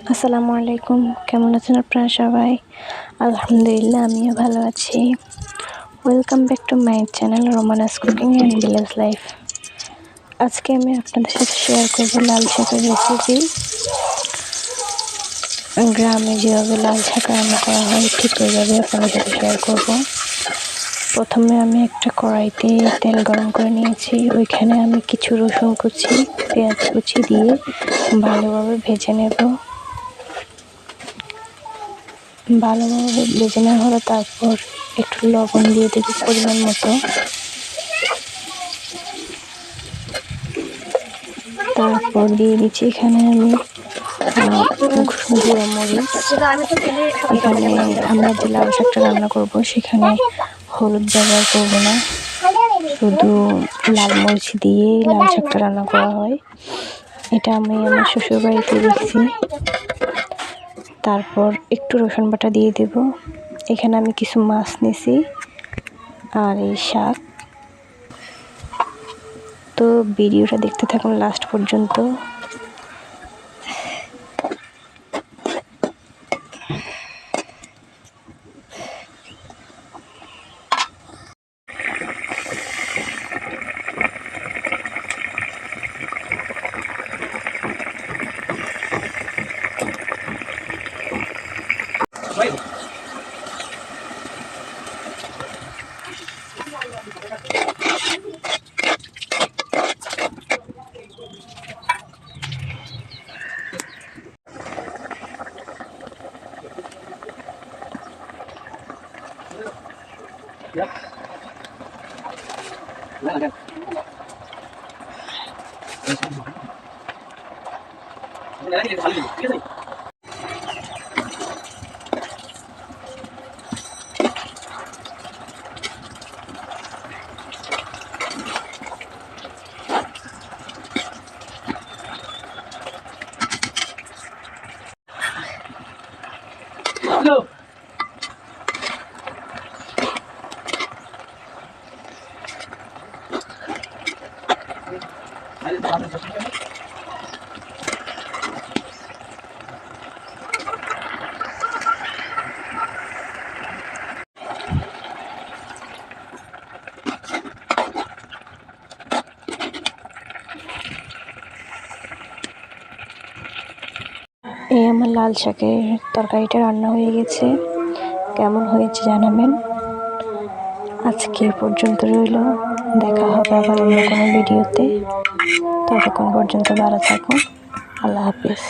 আসসালামু আলাইকুম, কেমন আছেন আপনারা সবাই? আলহামদুলিল্লাহ, আমিও ভালো আছি। Welcome back to my channel রোমানাস cooking and village life. আজকে আমি আপনাদের সাথে শেয়ার করব লাল শাকের রেসিপি। গ্রামে যেভাবে লাল শাক রান্না করা হয় ঠিক ওইভাবে আপনাদের সাথে শেয়ার করব। প্রথমে আমি একটা কড়াইতে তেল গরম করে নিয়েছি। ওইখানে আমি কিছু রসুন কুচি, পেঁয়াজ কুচি দিয়ে ভালোভাবে ভেজে নেব। ভালোভাবে ভেজে নেওয়া হলে তারপর একটু লবণ দিয়ে দেব পরিমাণ মতো। তারপর দিয়ে দিচ্ছি এখানে আমি গুঁড়ো মরিচ। এখানে আমরা যে লাল শাকটা রান্না করব সেখানে হলুদ ব্যবহার করব না, শুধু লাল মরিচ দিয়ে লাল শাকটা রান্না করা হয়। এটা আমি আমার শ্বশুর বাড়িতে দেখছি। তারপর একটু রসুন বাটা দিয়ে দেব। এখানে আমি কিছু মাছ নিয়েছি আর এই শাক। তো ভিডিওটা দেখতে থাকুন লাস্ট পর্যন্ত। এই আমার লাল শাকের তরকারিটা রান্না হয়ে গেছে। কেমন হয়েছে জানাবেন। আজকে পর্যন্ত রইল, দেখা হবে আবার অন্য কোনো ভিডিওতে। ততক্ষণ পর্যন্ত ভালো থাকুন। আল্লাহ হাফিজ।